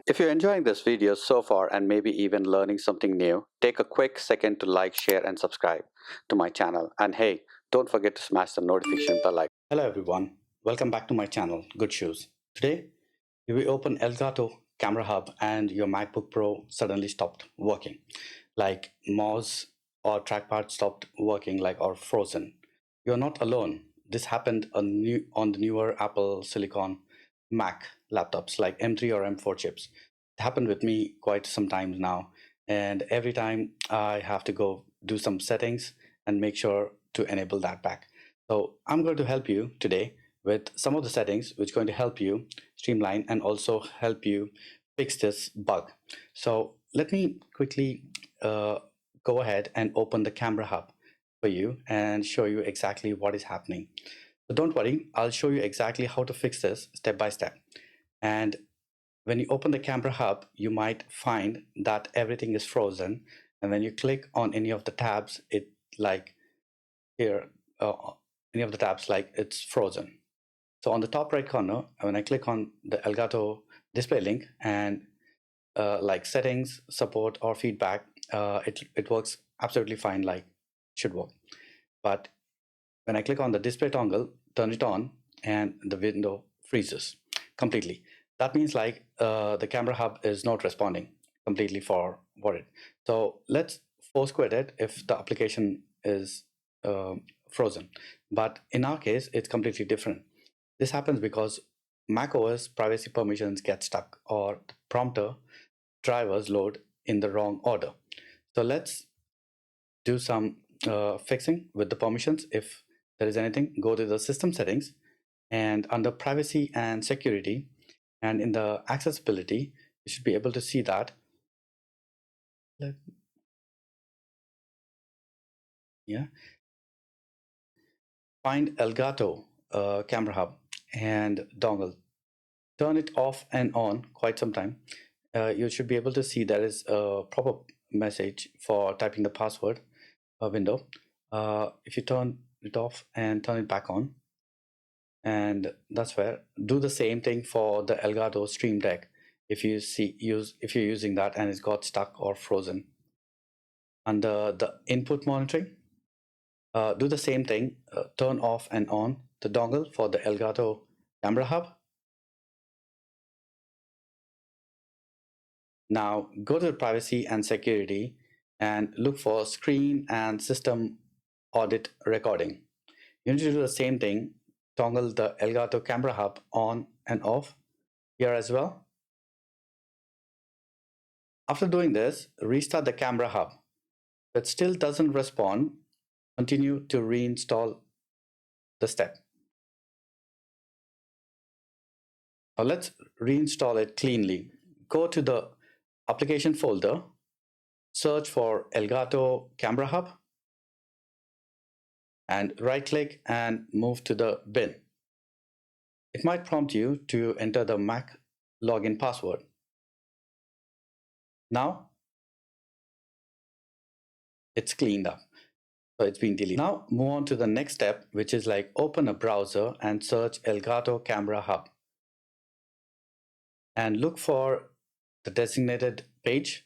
If you're enjoying this video so far and maybe even learning something new, take a quick second to like, share, and subscribe to my channel. And hey, don't forget to smash the notification bell icon. Hello everyone, welcome back to my channel, Good Shoes. Today, you will open Elgato Camera Hub and your MacBook Pro suddenly stopped working. Like mouse or trackpad stopped working or frozen. You're not alone. This happened on the newer Apple Silicon Mac laptops like M3 or M4 chips. It happened with me quite some times now, and every time I have to go do some settings and make sure to enable that back. So I'm going to help you today with some of the settings which are going to help you streamline and also help you fix this bug. So let me quickly go ahead and open the Camera Hub for you and show you exactly what is happening. So don't worry, I'll show you exactly how to fix this step by step. And when you open the Camera Hub, you might find that everything is frozen. And when you click on any of the tabs, it like here, any of the tabs, like it's frozen. So on the top right corner, when I click on the Elgato display link and like settings, support, or feedback, it works absolutely fine, like it should work. But when I click on the display toggle, turn it on, and the window freezes completely. That means the Camera Hub is not responding completely for it. So let's force quit it if the application is frozen. But in our case, it's completely different. This happens because macOS privacy permissions get stuck or the prompter drivers load in the wrong order. So let's do some fixing with the permissions. If there is anything, go to the system settings and under privacy and security and in the accessibility, you should be able to see that. Yeah. Find Elgato Camera Hub and dongle. Turn it off and on quite some time. You should be able to see there is a pop-up message for typing the password window. If you turn it off and turn it back on, and that's where do the same thing for the Elgato Stream Deck. If you're using that and it's got stuck or frozen, under the input monitoring, do the same thing. Turn off and on the dongle for the Elgato Camera Hub. Now go to privacy and security and look for screen and system audit recording. You need to do the same thing. Toggle the Elgato Camera Hub on and off here as well. After doing this, restart the Camera Hub. If it still doesn't respond, continue to reinstall the step. Now let's reinstall it cleanly. Go to the application folder, search for Elgato Camera Hub, and right-click and move to the bin. It might prompt you to enter the Mac login password. Now it's cleaned up, so it's been deleted. Now move on to the next step, which is open a browser and search Elgato Camera Hub and look for the designated page.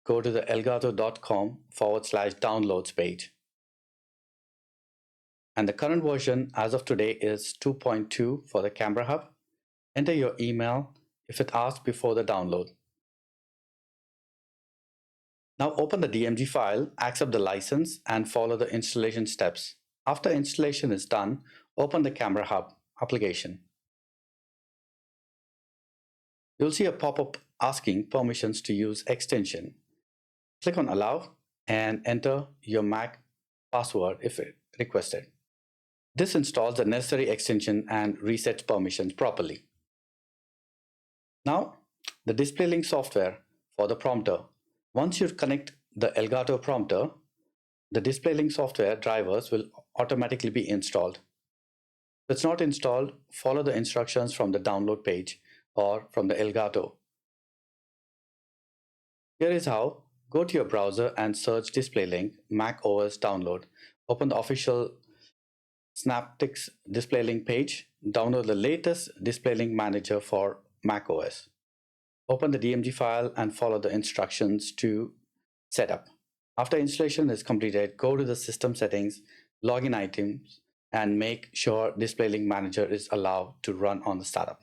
Go to the elgato.com/downloads page. And the current version as of today is 2.2 for the Camera Hub. Enter your email if it asks before the download. Now open the DMG file, accept the license, and follow the installation steps. After installation is done, open the Camera Hub application. You'll see a pop-up asking permissions to use extension. Click on Allow and enter your Mac password if requested. This installs the necessary extension and resets permissions properly. Now, the DisplayLink software for the prompter. Once you connect the Elgato Prompter, the DisplayLink software drivers will automatically be installed. If it's not installed, follow the instructions from the download page or from the Elgato. Here is how. Go to your browser and search DisplayLink macOS download. Open the official Synaptics DisplayLink page. Download the latest DisplayLink Manager for macOS. Open the DMG file and follow the instructions to set up. After installation is completed, go to the system settings, login items, and make sure DisplayLink Manager is allowed to run on the startup.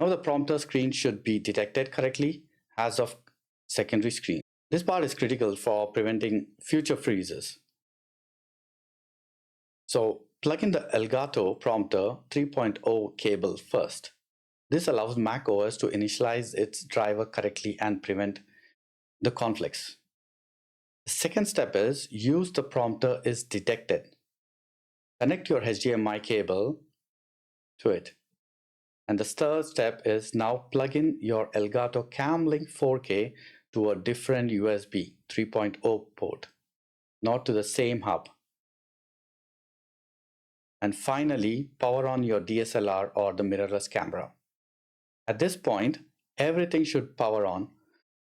Now the prompter screen should be detected correctly as of secondary screen. This part is critical for preventing future freezes. So plug in the Elgato Prompter 3.0 cable first. This allows macOS to initialize its driver correctly and prevent the conflicts. The second step is use the prompter is detected. Connect your HDMI cable to it. And the third step is now plug in your Elgato Camlink 4K to a different USB 3.0 port, not to the same hub. And finally, power on your DSLR or the mirrorless camera. At this point, everything should power on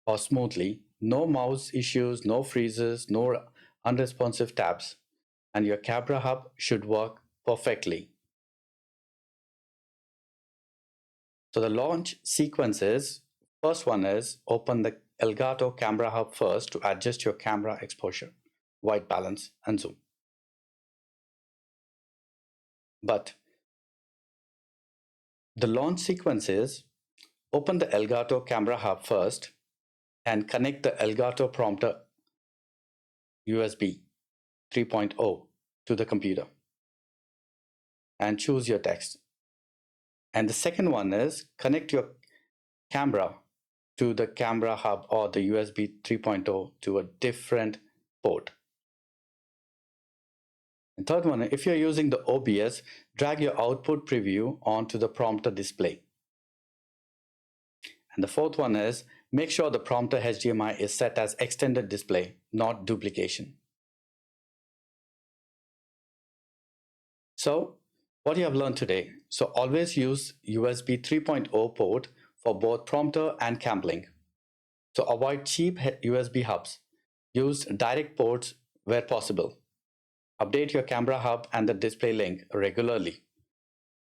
or smoothly. No mouse issues, no freezes, no unresponsive tabs, and your camera hub should work perfectly. So the launch sequences, first one is open the Elgato Camera Hub first to adjust your camera exposure, white balance, and zoom. But the launch sequence is open the Elgato Camera Hub first and connect the Elgato Prompter USB 3.0 to the computer and choose your text. And the second one is connect your camera to the Camera Hub or the USB 3.0 to a different port. And third one, if you're using the OBS, drag your output preview onto the prompter display. And the fourth one is make sure the prompter HDMI is set as extended display, not duplication. So what you have learned today. So always use USB 3.0 port for both prompter and camlink. So avoid cheap USB hubs. Use direct ports where possible. Update your camera hub and the DisplayLink regularly.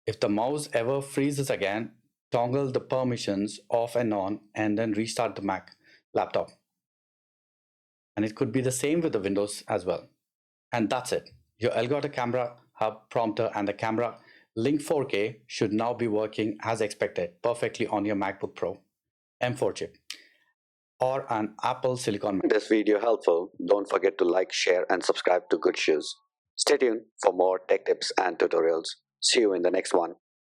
If the mouse ever freezes again, toggle the permissions off and on and then restart the Mac laptop. And it could be the same with the Windows as well. And that's it. Your Elgato Camera Hub Prompter and the Camera Link 4K should now be working as expected perfectly on your MacBook Pro M4 chip or an Apple Silicon. This video helpful. Don't forget to like, share, and subscribe to Good Shoes. Stay tuned for more tech tips and tutorials. See you in the next one.